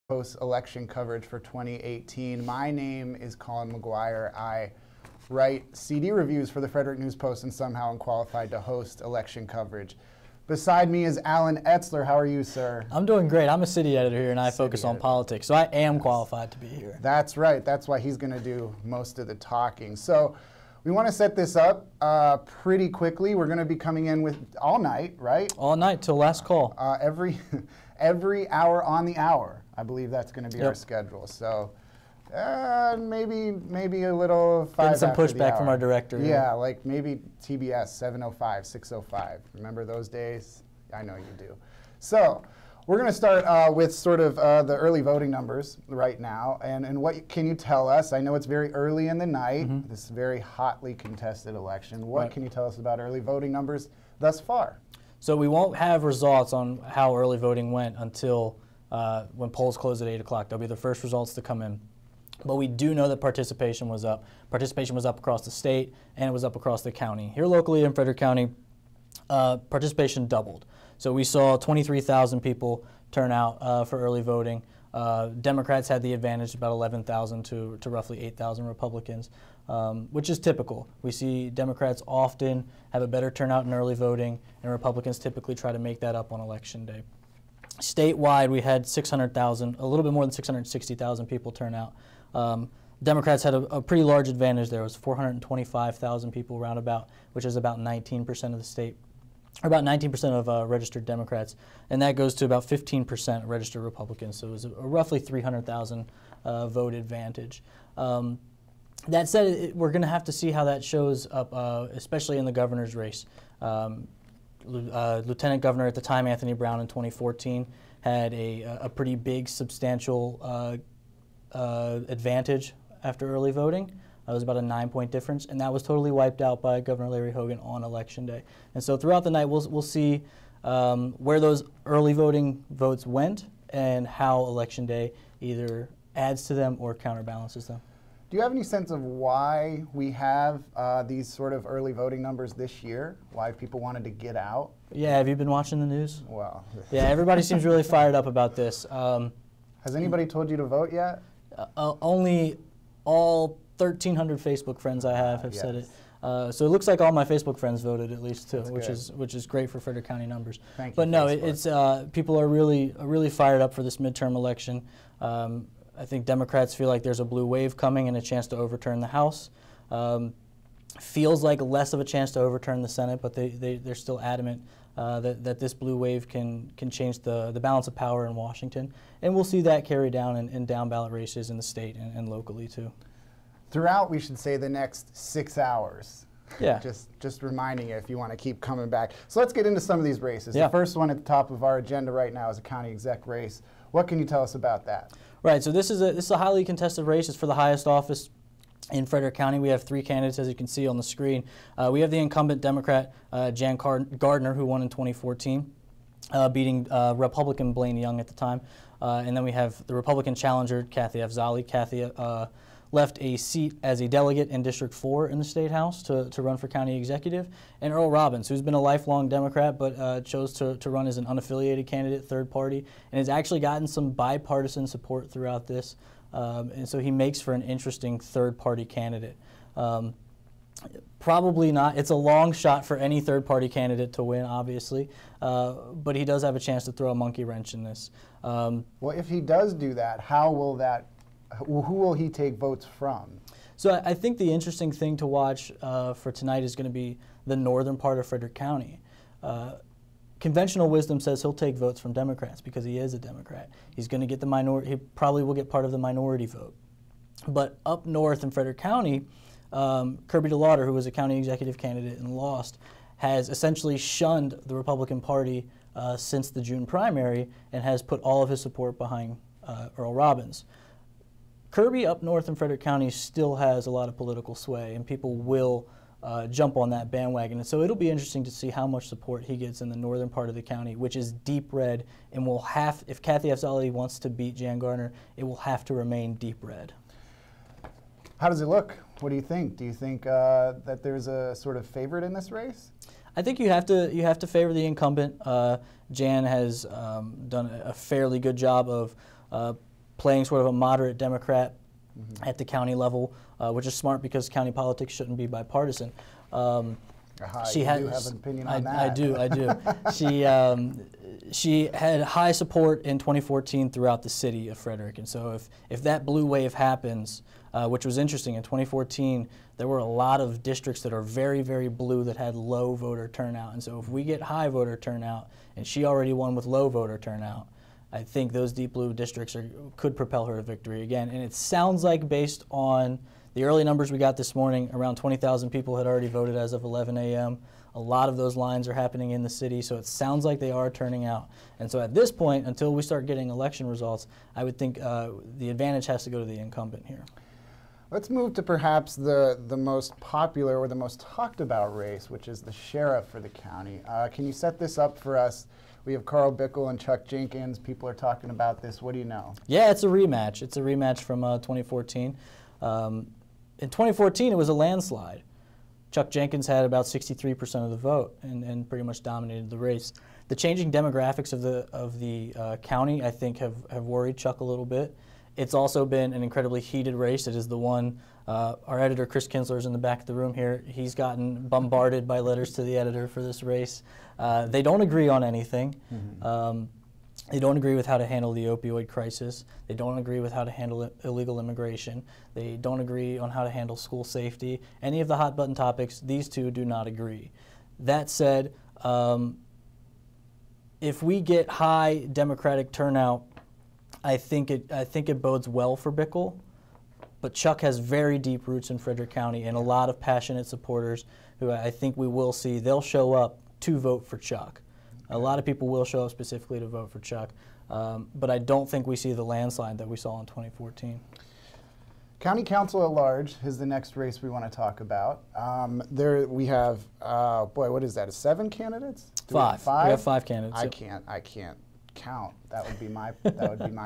Post-election coverage for 2018. My name is Colin McGuire. I write CD reviews for the Frederick News Post and somehow am qualified to host election coverage. Beside me is Alan Etzler. How are you, sir? I'm doing great. I'm a city editor here and I focus on politics, so I am qualified to be here. That's right. That's why he's going to do most of the talking. So we want to set this up pretty quickly. We're going to be coming in with all night, right? All night till last call. Every hour on the hour. I believe that's going to be our schedule. So maybe a little 5 Getting some after pushback the hour from our director. Yeah, like maybe TBS 7:05, 6:05. Remember those days? I know you do. So we're going to start with sort of the early voting numbers right now. And what can you tell us? I know it's very early in the night, this very hotly contested election. What can you tell us about early voting numbers thus far? So we won't have results on how early voting went until when polls close at 8 o'clock. They'll be the first results to come in. But we do know that participation was up. Participation was up across the state and it was up across the county. Here locally in Frederick County, participation doubled. So we saw 23,000 people turn out for early voting. Democrats had the advantage, about 11,000 to roughly 8,000 Republicans, which is typical. We see Democrats often have a better turnout in early voting, and Republicans typically try to make that up on Election Day. Statewide, we had 600,000, a little bit more than 660,000 people turn out. Democrats had a pretty large advantage there. It was 425,000 people roundabout, which is about 19% of the state, or about 19% of registered Democrats, and that goes to about 15% registered Republicans. So it was a roughly 300,000 vote advantage. That said, we're going to have to see how that shows up, especially in the governor's race. Lieutenant Governor at the time, Anthony Brown, in 2014, had a pretty big, substantial advantage after early voting. It was about a 9-point difference, and that was totally wiped out by Governor Larry Hogan on Election Day. And so throughout the night, we'll see where those early voting votes went and how Election Day either adds to them or counterbalances them. Do you have any sense of why we have these sort of early voting numbers this year? Why people wanted to get out? Yeah, have you been watching the news? Well, yeah, everybody seems really fired up about this. Has anybody told you to vote yet? Only all 1,300 Facebook friends I have said it. So it looks like all my Facebook friends voted at least too, which is great for Frederick County numbers. Thank you, but no, Facebook. it's people are really fired up for this midterm election. I think Democrats feel like there's a blue wave coming and a chance to overturn the House. Feels like less of a chance to overturn the Senate, but they're still adamant that this blue wave can change the balance of power in Washington. And we'll see that carry down in down ballot races in the state and locally too. Throughout, we should say, the next 6 hours. Yeah. Just reminding you if you want to keep coming back. So let's get into some of these races. Yeah. The first one at the top of our agenda right now is a county exec race. What can you tell us about that? Right, so this is a highly contested race. It's for the highest office in Frederick County. We have 3 candidates, as you can see on the screen. We have the incumbent Democrat, Jan Gardner, who won in 2014, beating Republican Blaine Young at the time. And then we have the Republican challenger, Kathy Afzali. Kathy left a seat as a delegate in District 4 in the State House to run for county executive, and Earl Robbins, who's been a lifelong Democrat but chose to run as an unaffiliated candidate, third party, and has actually gotten some bipartisan support throughout this, and so he makes for an interesting third-party candidate. Probably not. It's a long shot for any third-party candidate to win, obviously, but he does have a chance to throw a monkey wrench in this. Well, if he does do that, how will that? Who will he take votes from? So I think the interesting thing to watch for tonight is going to be the northern part of Frederick County. Conventional wisdom says he'll take votes from Democrats because he is a Democrat. He's going to get the minority. He probably will get part of the minority vote. But up north in Frederick County, Kirby DeLauder, who was a county executive candidate and lost, has essentially shunned the Republican Party since the June primary and has put all of his support behind Earl Robbins. Kirby up north in Frederick County still has a lot of political sway, and people will jump on that bandwagon. And so it'll be interesting to see how much support he gets in the northern part of the county, which is deep red, and will have, if Kathy Afzali wants to beat Jan Gardner, it will have to remain deep red. How does it look? What do you think? Do you think that there's a sort of favorite in this race? I think you have to favor the incumbent. Jan has done a fairly good job of playing sort of a moderate Democrat at the county level, which is smart because county politics shouldn't be bipartisan. You do have an opinion on that. I do. She had high support in 2014 throughout the city of Frederick, and so if that blue wave happens, which was interesting, in 2014 there were a lot of districts that are very, very blue that had low voter turnout, and so if we get high voter turnout, and she already won with low voter turnout, I think those deep blue districts could propel her to victory again. And it sounds like, based on the early numbers we got this morning, around 20,000 people had already voted as of 11 a.m. A lot of those lines are happening in the city, so it sounds like they are turning out. And so at this point, until we start getting election results, I would think the advantage has to go to the incumbent here. Let's move to perhaps the most popular or the most talked about race, which is the sheriff for the county. Can you set this up for us? We have Carl Bickle and Chuck Jenkins. People are talking about this. What do you know? Yeah, it's a rematch. It's a rematch from 2014. In 2014, it was a landslide. Chuck Jenkins had about 63% of the vote and pretty much dominated the race. The changing demographics of the county, I think, have worried Chuck a little bit. It's also been an incredibly heated race. It is the one, our editor, Chris Kinsler, is in the back of the room here. He's gotten bombarded by letters to the editor for this race. They don't agree on anything. They don't agree with how to handle the opioid crisis. They don't agree with how to handle illegal immigration. They don't agree on how to handle school safety. Any of the hot button topics, these two do not agree. That said, if we get high Democratic turnout, I think it bodes well for Bickle. But Chuck has very deep roots in Frederick County and a lot of passionate supporters who I think we will see. They'll show up to vote for Chuck. A lot of people will show up specifically to vote for Chuck, but I don't think we see the landslide that we saw in 2014. County Council at Large is the next race we want to talk about. There we have, boy, what is that? 7 candidates? Five. Five? We have 5 candidates. I can't count. That would be my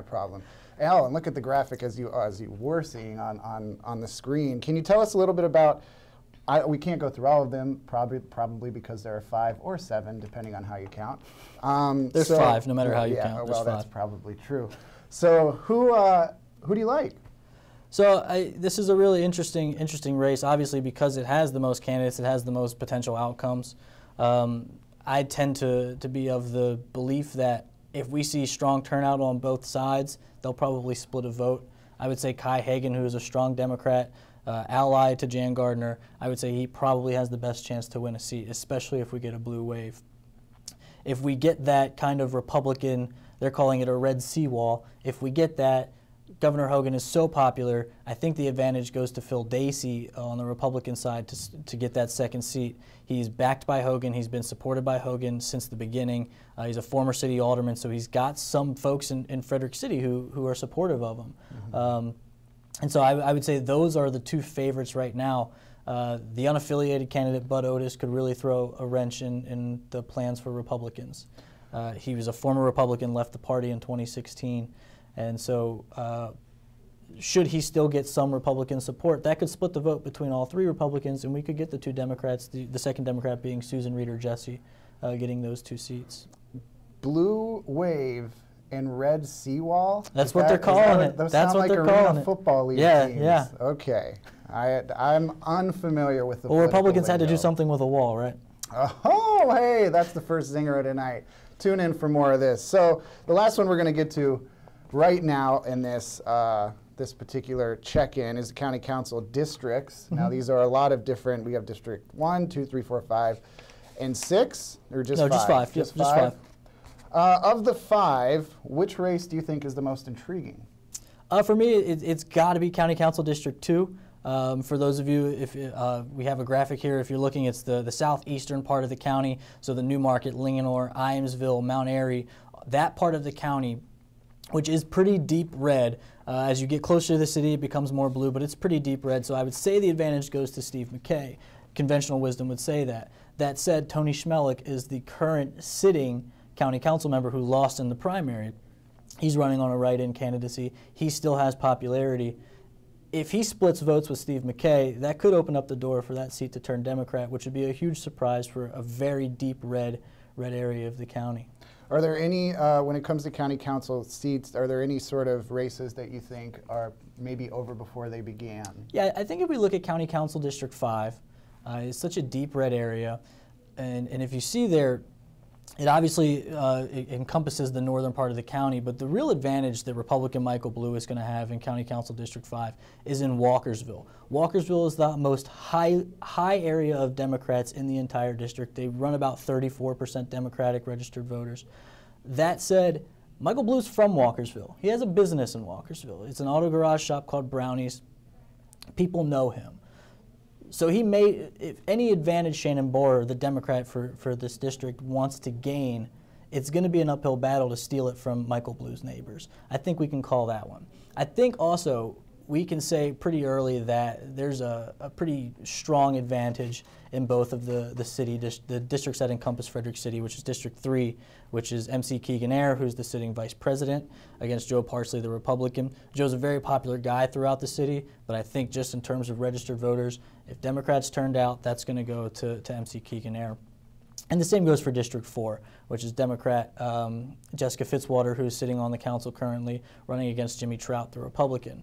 problem. Alan, look at the graphic as you were seeing on the screen. Can you tell us a little bit about? We can't go through all of them, probably because there are 5 or 7, depending on how you count. There's 5, no matter how you count. Well, that's probably true. So who do you like? So this is a really interesting race, obviously, because it has the most candidates, it has the most potential outcomes. I tend to be of the belief that if we see strong turnout on both sides, they'll probably split a vote. I would say Kai Hagan, who is a strong Democrat, ally to Jan Gardner, I would say he probably has the best chance to win a seat, especially if we get a blue wave. If we get that kind of Republican, they're calling it a red seawall, if we get that, Governor Hogan is so popular, I think the advantage goes to Phil Dacey on the Republican side to get that second seat. He's backed by Hogan. He's been supported by Hogan since the beginning. He's a former city alderman, so he's got some folks in Frederick City who are supportive of him. And so I would say those are the 2 favorites right now. The unaffiliated candidate, Bud Otis, could really throw a wrench in the plans for Republicans. He was a former Republican, left the party in 2016. And so should he still get some Republican support, that could split the vote between all 3 Republicans, and we could get the 2 Democrats, the second Democrat being Susan Reeder Jesse, getting those 2 seats. Blue wave and red seawall? That's what they're calling it. That's what they're calling it. Football league teams. Yeah. Okay. I'm unfamiliar with the Well, Republicans had to do something with a wall, right? Oh, hey, that's the first zinger of tonight. Tune in for more of this. So the last one we're going to get to right now in this this particular check-in is the county council districts. Now these are a lot of different. We have District 1, 2, 3, 4, 5, and 6, or just 5? No, just 5. Just 5. Of the 5, which race do you think is the most intriguing? For me, it's got to be County Council District 2. For those of you, if we have a graphic here, if you're looking, it's the southeastern part of the county, so the Newmarket, Linganore, Iamsville, Mount Airy, that part of the county, which is pretty deep red. As you get closer to the city, it becomes more blue, but it's pretty deep red, so I would say the advantage goes to Steve McKay. Conventional wisdom would say that. That said, Tony Schmelik is the current sitting county council member who lost in the primary. He's running on a write-in candidacy. He still has popularity. If he splits votes with Steve McKay, that could open up the door for that seat to turn Democrat, which would be a huge surprise for a very deep red area of the county. Are there any, when it comes to county council seats, are there any sort of races that you think are maybe over before they began? Yeah, I think if we look at County Council District 5, it's such a deep red area. And if you see there, it obviously it encompasses the northern part of the county, but the real advantage that Republican Michael Blue is going to have in County Council District 5 is in Walkersville. Walkersville is the most high area of Democrats in the entire district. They run about 34% Democratic registered voters. That said, Michael Blue's from Walkersville. He has a business in Walkersville. It's an auto garage shop called Brownie's. People know him. So he may, if any advantage Shannon Borer, the Democrat for this district, wants to gain, it's going to be an uphill battle to steal it from Michael Blue's neighbors. I think we can call that one. I think also we can say pretty early that there's a pretty strong advantage in both of the districts that encompass Frederick City, which is District 3, which is MC Keegan-Ayer, who's the sitting vice president, against Joe Parsley, the Republican. Joe's a very popular guy throughout the city, but I think just in terms of registered voters, if Democrats turned out, that's going to go to MC Keegan-Ayer. And the same goes for District 4, which is Democrat Jessica Fitzwater, who's sitting on the council currently, running against Jimmy Trout, the Republican.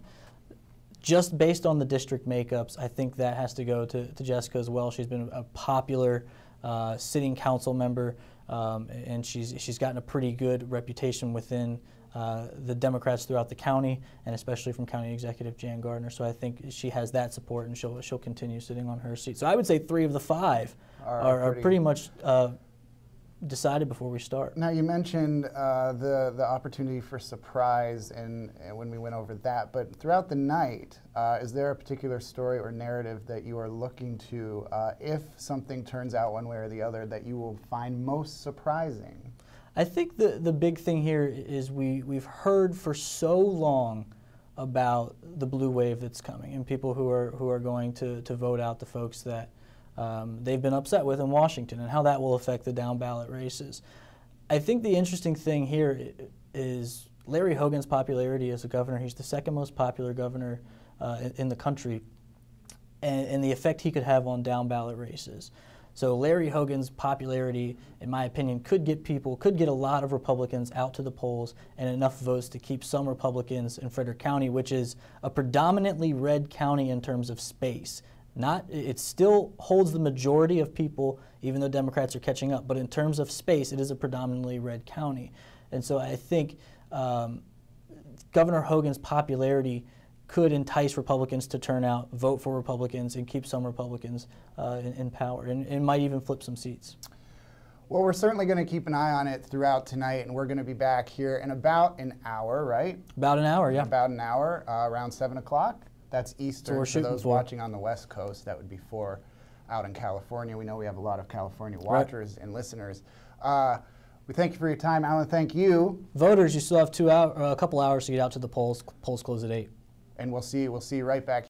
Just based on the district makeups, I think that has to go to Jessica as well. She's been a popular sitting council member, and she's gotten a pretty good reputation within the Democrats throughout the county, and especially from County Executive Jan Gardner. So I think she has that support, and she'll continue sitting on her seat. So I would say 3 of the 5 are pretty much decided before we start. Now you mentioned the opportunity for surprise and when we went over that, but throughout the night, is there a particular story or narrative that you are looking to, if something turns out one way or the other, that you will find most surprising? I think the big thing here is we've heard for so long about the blue wave that's coming and people who are going to vote out the folks that they've been upset with in Washington and how that will affect the down ballot races. I think the interesting thing here is Larry Hogan's popularity as a governor. He's the second most popular governor in the country, and the effect he could have on down ballot races. So Larry Hogan's popularity, in my opinion, could get a lot of Republicans out to the polls and enough votes to keep some Republicans in Frederick County, which is a predominantly red county in terms of space. It still holds the majority of people, even though Democrats are catching up, but in terms of space, it is a predominantly red county. And so I think Governor Hogan's popularity could entice Republicans to turn out, vote for Republicans, and keep some Republicans in power, and might even flip some seats. Well, we're certainly going to keep an eye on it throughout tonight, and we're going to be back here in about an hour, right? About an hour, yeah. About an hour, around 7 o'clock. That's Eastern. So for those watching on the West Coast, that would be 4 out in California. We know we have a lot of California watchers and listeners. We thank you for your time, Alan. Thank you. Voters, you still have a couple hours to get out to the polls. Polls close at 8. And we'll see you right back